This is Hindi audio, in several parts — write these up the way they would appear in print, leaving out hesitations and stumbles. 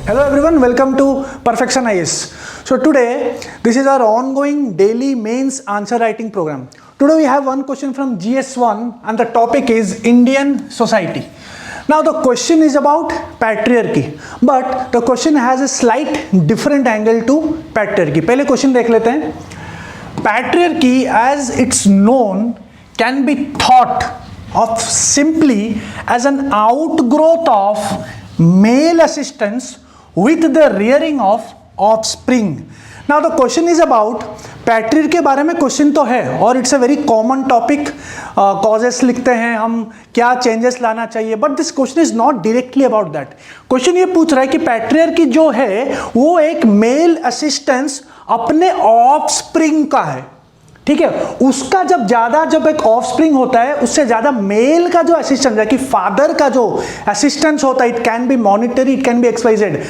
Hello everyone, welcome to Perfection IAS. So today, this is our ongoing daily mains answer writing program. Today we have one question from GS1 and the topic is Indian society. Now the question is about patriarchy, but the question has a slight different angle to patriarchy. पहले question देख लेते हैं. Patriarchy as it's known can be thought of simply as an outgrowth of male assistance with the rearing of offspring. Now the question is about patriarchy के बारे में क्वेश्चन तो है और it's a very common topic. Causes लिखते हैं हम, क्या चेंजेस लाना चाहिए, but this question is not directly about that. Question ये पूछ रहा है कि पैट्रियार्की जो है वो एक मेल असिस्टेंस अपने ऑफस्प्रिंग का है, ठीक है. उसका जब एक ऑफस्प्रिंग होता है उससे ज्यादा मेल का जो असिस्टेंस है कि फादर का जो असिस्टेंस होता है, it can be monetary, it can be XYZ,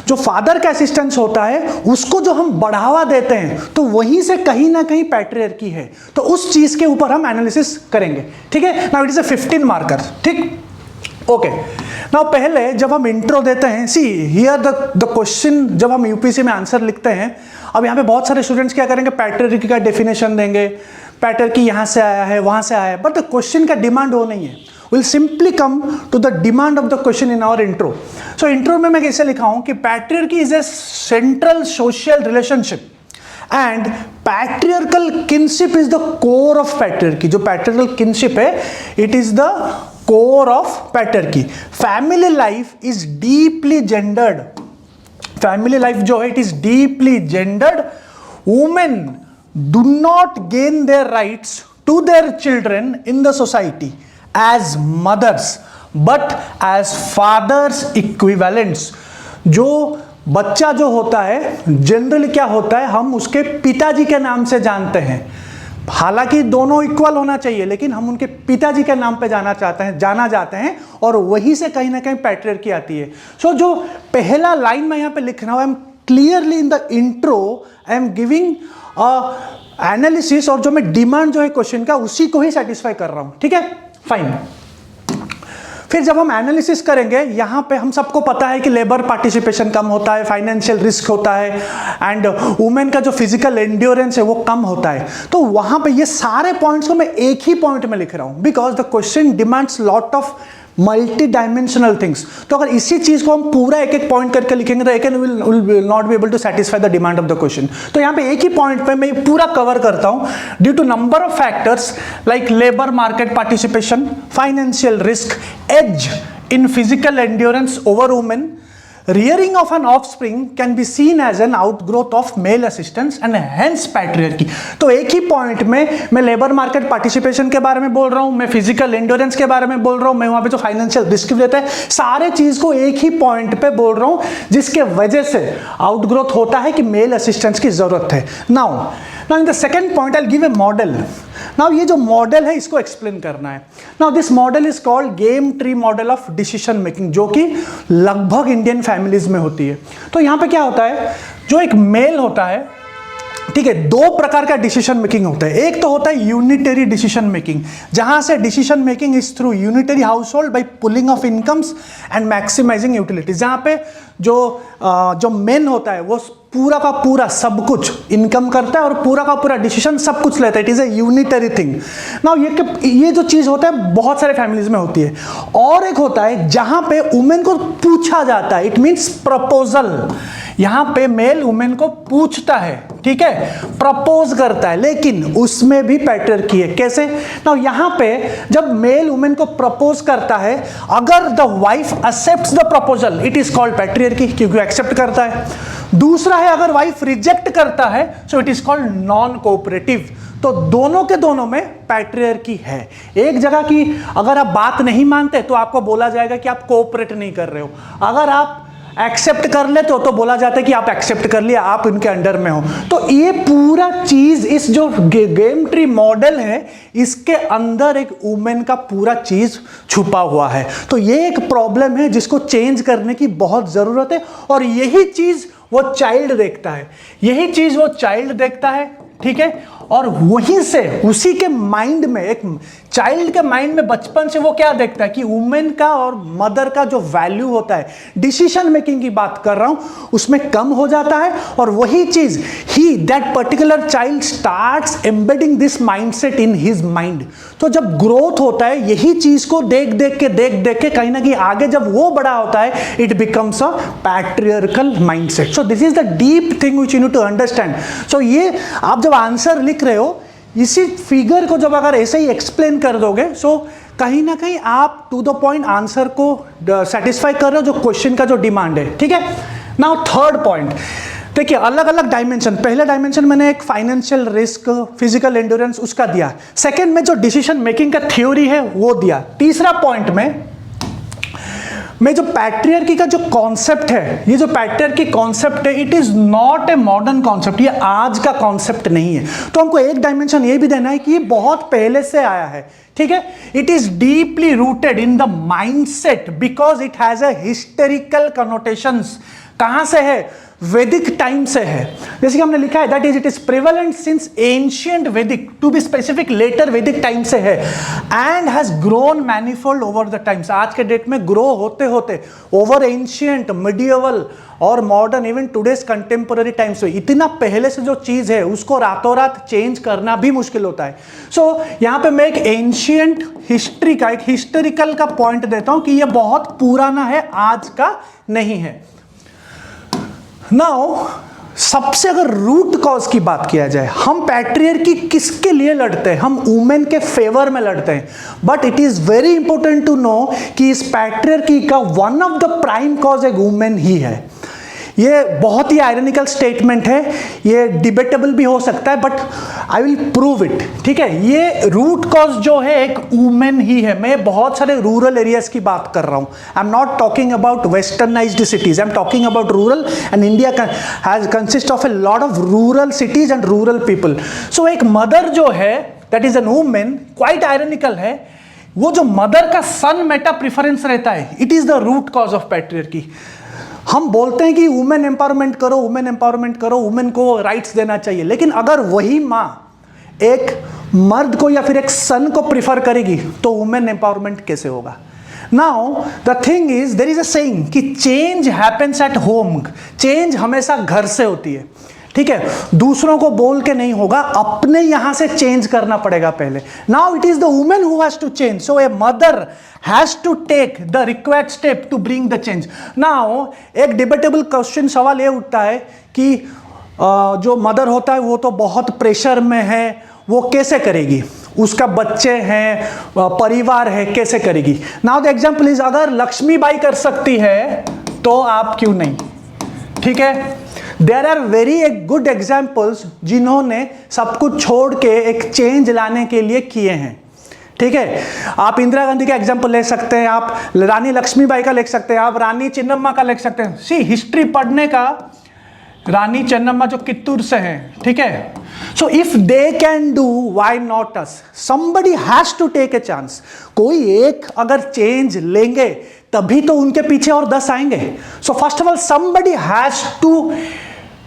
जो फादर का असिस्टेंस होता है उसको जो हम बढ़ावा देते हैं तो वहीं से कहीं ना कहीं पैट्रियार्की है. तो उस चीज के ऊपर हम एनालिसिस करेंगे, ठीक है. Now it is a 15 marker, ठीक. ओके, नाउ पहले जब हम इंट्रो देते हैं, सी हियर द क्वेश्चन, जब हम यूपीएससी में आंसर लिखते हैं, अब यहाँ पे बहुत सारे स्टूडेंट्स क्या करेंगे, पैट्रियार्की का डेफिनेशन देंगे, पैट्रियार्की यहाँ से आया है वहाँ से आया है, बट द क्वेश्चन का डिमांड वो नहीं है. Will simply come to the demand of the question in our intro. So intro में मैं कैसे लिखा हूँ कि patriarchy is a central social relationship and patriarchal kinship is the core of patriarchy. जो पैट्रियार्कल किनशिप है, it is the core of patriarchy. Family life is deeply gendered. Family life जो है, it is deeply gendered. Women do not gain their rights to their children in the society as mothers, but as fathers equivalents. जो बच्चा जो होता है जनरली क्या होता है, हम उसके पिताजी के नाम से जानते हैं. हालांकि दोनों इक्वल होना चाहिए, लेकिन हम उनके पिताजी के नाम पे जाना जाते हैं और वहीं से कहीं ना कहीं पैट्रियार्की आती है. सो जो पहला लाइन मैं यहाँ पे लिख रहा हूँ, I am clearly in the intro I am giving analysis, और जो मैं डिमांड जो है क्वेश्चन का उसी को ही सेटिस्फाई कर रहा हूँ, ठीक है. फाइन. फिर जब हम एनालिसिस करेंगे, यहाँ पे हम सबको पता है कि लेबर पार्टिसिपेशन कम होता है, फाइनेंशियल रिस्क होता है, एंड वुमेन का जो फिजिकल एंड्योरेंस है वो कम होता है. तो वहाँ पे ये सारे पॉइंट्स को मैं एक ही पॉइंट में लिख रहा हूँ, because the question demands lot of multi dimensional things. तो अगर इसी चीज को हम पूरा एक एक पॉइंट करके लिखेंगे तो again will not be able to satisfy the demand of the question. तो यहाँ पे एक ही पॉइंट पे मैं पूरा कवर करता हूँ. Due to number of factors like labour market participation, financial risk, edge in physical endurance over women, rearing of an offspring can be seen as an outgrowth of male assistance and hence patriarchy. तो एक ही पॉइंट में मैं लेबर मार्केट पार्टिसिपेशन के बारे में बोल रहा हूं, मैं फिजिकल एंड्योरेंस के बारे में बोल रहा हूं, मैं वहां पे जो फाइनेंशियल रिस्क रहता है, सारे चीज को एक ही पॉइंट पे बोल रहा हूं, जिसके वजह से आउटग्रोथ होता है कि मेल असिस्टेंस की जरूरत है. Now in the second point I will give a model. Now ये जो मॉडल है इसको एक्सप्लेन करना है. Now this model is called game tree model of decision making, जो कि लगभग इंडियन फैमिलीज में होती है. तो यहां पे क्या होता है, जो एक मेल होता है, ठीक है, दो प्रकार का डिसीजन मेकिंग होता है. एक तो होता है यूनिटरी डिसीजन मेकिंग, जहां से decision making is through unitary household by pooling of incomes and maximising utilities, जहां पे जो मेन होता है वो पूरा का पूरा सब कुछ इनकम करता है और पूरा का पूरा डिसीजन सब कुछ लेता है. It is a unitary thing. Now ये जो चीज होता है बहुत सारे फैमिलीज में होती है. और एक होता है जहां पे वुमेन को पूछा जाता है, इट मींस प्रपोजल. यहां पे मेल वुमेन को पूछता है, ठीक है, प्रपोज करता है, लेकिन उसमें भी पैट्रियार्की है. कैसे? नाउ यहां पे जब मेल वुमेन को प्रपोज करता है, अगर the wife accepts the proposal, it is called patriarchy, क्योंकि एक्सेप्ट करता है. दूसरा है अगर वाइफ रिजेक्ट करता है, so it is called non cooperative. तो दोनों के दोनों में पैट्रियार्की है. एक जगह की अगर आप बात नहीं मानते तो आपको बोला जाएगा कि आप कोऑपरेट नहीं कर रहे हो. अगर आप एक्सेप्ट कर ले तो बोला जाता है कि आप एक्सेप्ट कर लिया, आप इनके अंडर में हो. तो ये पूरा चीज, इस जो गेम ट्री मॉडल है, इसके अंदर एक वुमेन का पूरा चीज छुपा हुआ है. तो ये एक प्रॉब्लम है जिसको चेंज करने की बहुत जरूरत है, और यही चीज वो चाइल्ड देखता है, यही चीज वो चाइल्ड देखता है, ठीक है. और वहीं से उसी के माइंड में, एक चाइल्ड के माइंड में बचपन से वो क्या देखता है कि वुमेन का और मदर का जो वैल्यू होता है, डिसीजन मेकिंग की बात कर रहा हूं, उसमें कम हो जाता है। और वही चीज ही that particular child starts embedding this mindset in his mind. तो जब ग्रोथ होता है, यही चीज को देख देख के कहीं ना कहीं आगे जब वो बड़ा होता है, it becomes a patriarchal mindset. So this is the deep thing which you need to understand. So ये आप जब आंसर लिख रहे हो, इसी फिगर को जब अगर ऐसे ही एक्सप्लेन कर दोगे, सो कहीं ना कहीं आप टू द पॉइंट आंसर को सेटिस्फाई कर रहे हो जो क्वेश्चन का जो डिमांड है, ठीक है। नाउ थर्ड पॉइंट देखिए, अलग अलग डायमेंशन। पहले डायमेंशन मैंने एक फाइनेंशियल रिस्क, फिजिकल एंड्योरेंस उसका दिया। सेकंड में जो डिसीजन मेकिंग का थ्योरी है वो दिया। तीसरा पॉइंट में जो पैट्रियर्की का जो कॉन्सेप्ट है, ये जो पैट्रियर्की कॉन्सेप्ट है, it is not a modern concept, ये आज का कॉन्सेप्ट नहीं है। तो हमको एक डायमेंशन ये भी देना है कि ये बहुत पहले से आया है, ठीक है। It is deeply rooted in the mindset because it has a historical connotations. कहां से है? वैदिक टाइम से है। जैसे कि हमने लिखा है that is it is prevalent since ancient वैदिक, टू बी स्पेसिफिक लेटर वैदिक टाइम से है, and has grown manifold over the times. आज के डेट में ग्रो होते होते ओवर एंशिएंट, मिडिएवल और modern, even today's contemporary times में, इतना पहले से जो चीज है उसको रातों रात चेंज करना भी मुश्किल होता है। सो यहां पे मैं एक एंशिएंट हिस्ट्री का, एक हिस्टोरिकल का पॉइंट देता हूं कि यह बहुत पुराना है, आज का नहीं है। नाउ सबसे अगर रूट कॉज की बात किया जाए, हम पैट्रियर्की किसके लिए लड़ते हैं? हम वुमेन के फेवर में लड़ते हैं। But it is very important to know कि इस पैट्रियर्की का one of the prime cause एक वुमेन ही है। ये बहुत ही आयरनिकल स्टेटमेंट है, ये डिबेटेबल भी हो सकता है, but I will prove it, ठीक है। ये रूट कॉज जो है एक वुमेन ही है। मैं बहुत सारे रूरल एरियाज की बात कर रहा हूं। I am not talking about westernised cities, I am talking about rural, and India has consist of a lot of rural cities and rural people. So एक मदर जो है that is an women, quite ironical है, वो जो मदर का सन मेटा प्रिफरेंस रहता है, it is the root cause of patriarchy. हम बोलते हैं कि वुमेन एम्पावरमेंट करो, वुमेन एम्पावरमेंट करो, वुमेन को राइट्स देना चाहिए, लेकिन अगर वही माँ एक मर्द को या फिर एक सन को प्रिफर करेगी तो वुमेन एम्पावरमेंट कैसे होगा? Now the thing is, there is a saying कि change happens at home. Change हमेशा घर से होती है, ठीक है। दूसरों को बोल के नहीं होगा, अपने यहां से चेंज करना पड़ेगा पहले। Now it is the women who has to change, so a mother has to take the required step to bring the change. Now एक डिबेटेबल क्वेश्चन, सवाल ये उठता है कि जो मदर होता है वो तो बहुत प्रेशर में है, वो कैसे करेगी? उसका बच्चे हैं, परिवार है, कैसे करेगी? नाउ द एग्जांपल इज, अगर लक्ष्मीबाई कर सकती है तो आप क्यों नहीं, ठीक है। There are very good examples जिन्होंने सब कुछ छोड़ के एक चेंज लाने के लिए किए हैं, ठीक है। आप इंदिरा गांधी का एग्जाम्पल ले सकते हैं, आप रानी लक्ष्मीबाई का ले सकते हैं, आप रानी चेन्नम्मा का ले सकते हैं। सी हिस्ट्री पढ़ने का, रानी चेन्नम्मा जो कित्तूर से हैं, ठीक है। So if they can do, why not us? Somebody has to take a chance. कोई एक अगर चेंज लेंगे तभी तो उनके पीछे और 10 आएंगे। So first of all somebody has to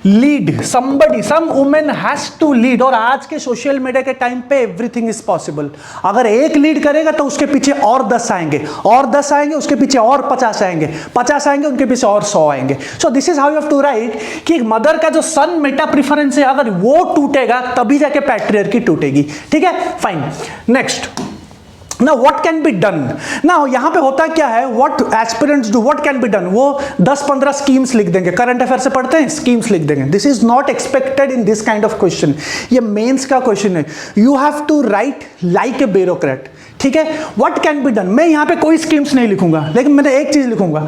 lead, somebody, some woman has to lead। और आज के सोशल मीडिया के टाइम पे एवरीथिंग इज पॉसिबल। अगर एक लीड करेगा तो उसके पीछे और 10 आएंगे, और 10 आएंगे, उसके पीछे और 50 आएंगे, 50 आएंगे, उनके पीछे और 100 आएंगे। So this is how you have to write कि मदर का जो सन मेटा प्रिफरेंस है, अगर वो टूटेगा तभी जाके पैट्रियर्की टूटेगी, ठीक है। Fine, next. Now what can be done? Now यहाँ पे होता क्या है, what aspirants do, what can be done? वो 10-15 स्कीम्स लिख देंगे, करंट अफेयर से पढ़ते हैं, स्कीम्स लिख देंगे। This is not expected in this kind of question. ये मेंस का क्वेश्चन है, you have to write like a bureaucrat, ठीक है। What can be done? मैं यहाँ पे कोई स्कीम्स नहीं लिखूंगा, लेकिन मैंने एक चीज लिखूंगा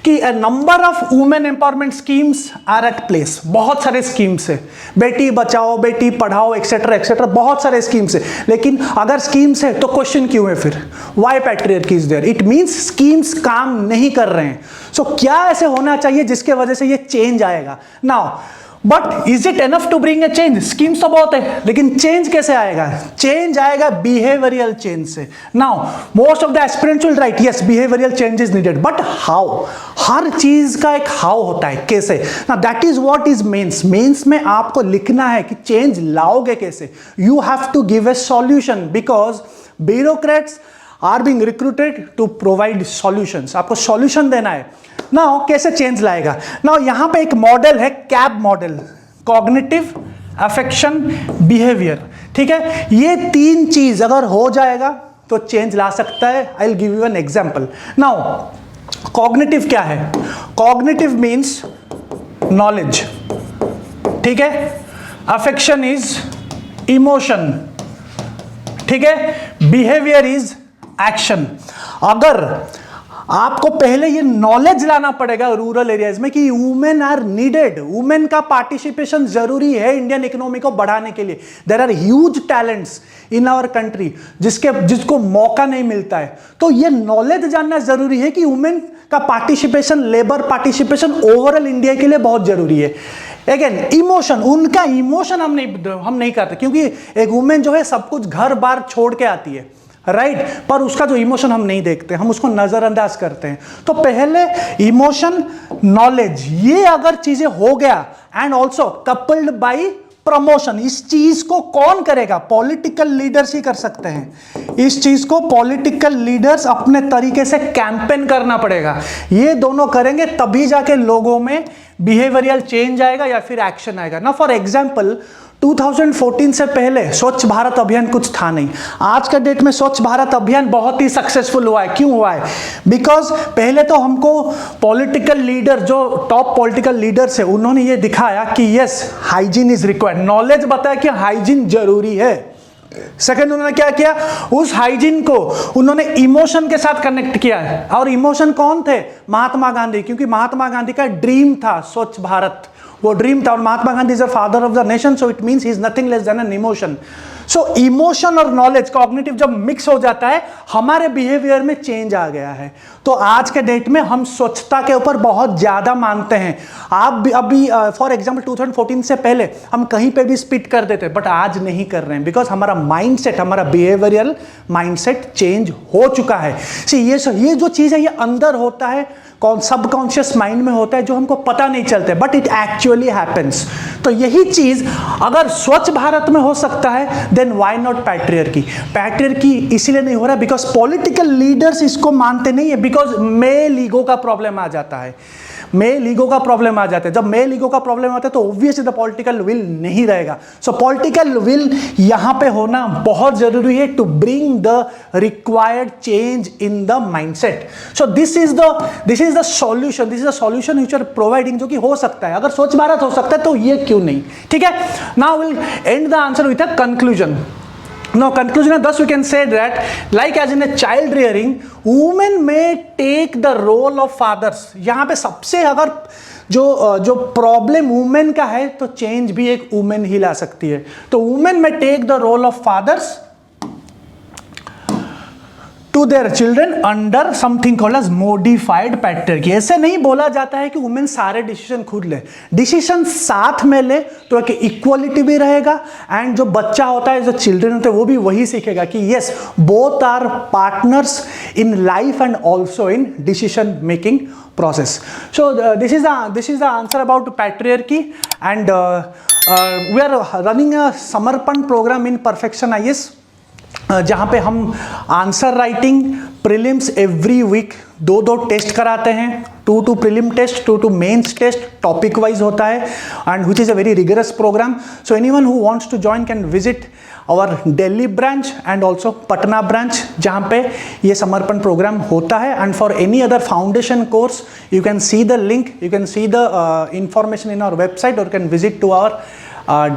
कि a number of women empowerment schemes are at place. बहुत सारे स्कीम्स है, बेटी बचाओ, बेटी पढ़ाओ, एक्सेट्रा एक्सेट्रा, बहुत सारे स्कीम्स है। लेकिन अगर स्कीम्स है तो क्वेश्चन क्यों है फिर? Why patriarchy is there? It means schemes काम नहीं कर रहे हैं। सो क्या ऐसे होना चाहिए जिसके वजह से ये चेंज आएगा? Now but is it enough to bring a change? Schemes तो बहुत है, लेकिन चेंज कैसे आएगा? चेंज आएगा बिहेवियरल चेंज से. Now most of the aspirants will write yes behavioural change is needed, but how? हर चीज का एक हाउ होता है, कैसे. Now that is what is mains. Mains में आपको लिखना है कि चेंज लाओगे कैसे. You have to give a solution because bureaucrats are being recruited to provide solutions. आपको सॉल्यूशन देना है. नाउ कैसे चेंज लाएगा? नाउ यहां पे एक मॉडल है, cab model, cognitive, affection, behaviour. ठीक है, ये तीन चीज अगर हो जाएगा तो चेंज ला सकता है. I will give you an example. Now cognitive क्या है? Cognitive means knowledge. ठीक है, अफेक्शन इज इमोशन. ठीक है, बिहेवियर इज एक्शन. अगर आपको पहले ये नॉलेज लाना पड़ेगा रूरल एरियाज में कि वुमेन आर नीडेड, वुमेन का पार्टिसिपेशन जरूरी है इंडियन इकोनॉमी को बढ़ाने के लिए. There are huge talents in our country जिसको मौका नहीं मिलता है. तो ये नॉलेज जानना जरूरी है कि वुमेन का participation, labour participation overall India के लिए बहुत जरूरी है. अगेन इमोशन, उनका इमोशन हम नहीं करते, क्योंकि एक वुमेन जो है सब कुछ घर बार छोड़ के आती है, राइट पर उसका जो इमोशन हम नहीं देखते, हम उसको नजरअंदाज करते हैं. तो पहले इमोशन, नॉलेज, ये अगर चीजें हो गया and also coupled by promotion. इस चीज को कौन करेगा? पॉलिटिकल लीडर्स ही कर सकते हैं. इस चीज को पॉलिटिकल लीडर्स अपने तरीके से कैंपेन करना पड़ेगा. ये दोनों करेंगे तभी जाके लोगों में बिहेवियरल चेंज आएगा या फिर एक्शन आएगा. ना फॉर एग्जांपल 2014 से पहले स्वच्छ भारत अभियान कुछ था नहीं. आज के डेट में स्वच्छ भारत अभियान बहुत ही सक्सेसफुल हुआ है. क्यों हुआ है? बिकॉज पहले तो हमको पॉलिटिकल लीडर, जो टॉप पॉलिटिकल लीडर्स है, उन्होंने ये दिखाया कि yes hygiene is required. Knowledge बताया कि हाइजीन जरूरी है. सेकंड उन्होंने क्या किया? उस हाइजीन को उन्होंने इमोशन के साथ कनेक्ट किया है. और इमोशन कौन थे? महात्मा गांधी, क्योंकि महात्मा गांधी का ड्रीम था स्वच्छ भारत. वो ड्रीम था. और Mahatma Gandhi is the father of the nation, so it means he is nothing less than an emotion. So emotion और नॉलेज, कॉग्निटिव जब मिक्स हो जाता है, हमारे बिहेवियर में चेंज आ गया है. तो आज के डेट में हम स्वच्छता के ऊपर बहुत ज्यादा मानते हैं. आप भी अभी फॉर एग्जांपल 2014 से पहले हम कहीं पे भी स्पिट कर देते, बट आज नहीं कर रहे हैं बिकॉज हमारा माइंडसेट, हमारा बिहेवियरल माइंडसेट चेंज हो चुका है. ये जो चीज है ये अंदर होता है, सबकॉन्शियस माइंड में होता है, जो हमको पता नहीं चलता, बट इट एक्चुअली हैपेंस. तो यही चीज अगर स्वच्छ भारत में हो सकता है, देन व्हाई नॉट पैट्रियर्की? पैट्रियर्की इसीलिए नहीं हो रहा बिकॉज पॉलिटिकल लीडर्स इसको मानते नहीं है. बिकॉज मेल ईगो का प्रॉब्लम आ जाता है. मेल ईगो का प्रॉब्लम आ जाता है. जब मेल ईगो का प्रॉब्लम आता है तो ऑब्वियसली द पॉलिटिकल विल नहीं रहेगा. सो पॉलिटिकल विल यहां पे होना बहुत जरूरी है to bring the required change in the mindset. So this is the solution. This is the solution which are providing, जो कि हो सकता है. अगर स्वच्छ भारत हो सकता है तो ये क्यों नहीं? ठीक है, now will and the answer with a conclusion. Now conclusion, thus we can say that like as in a child rearing, women may take the role of fathers. यहाँ पे सबसे अगर जो प्रॉब्लम वुमेन का है तो चेंज भी एक वुमेन ही ला सकती है. तो वुमेन में take the role of fathers to their children under something called as modified patriarchy. ऐसे नहीं बोला जाता है कि वुमेन सारे डिसीजन खुद ले. डिसीजन साथ में ले तो एक इक्वलिटी भी रहेगा एंड जो बच्चा होता है, जो चिल्ड्रन होते हैं, वो भी वही सीखेगा कि yes both are partners in life and also in decision making process. So this is the answer about patriarchy, and we are running a Samarpan program in Perfection IAS, जहाँ पे हम answer writing prelims every week दो टेस्ट कराते हैं. 2 prelim test, 2 mains test, topic wise होता है, and which is a very rigorous programme. So anyone who wants to join can visit our Delhi branch and also Patna branch, जहाँ पे ये समर्पण प्रोग्राम होता है. And for any other foundation course you can see the link, you can see the information in our website, और can visit to our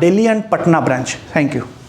Delhi and Patna branch. Thank you.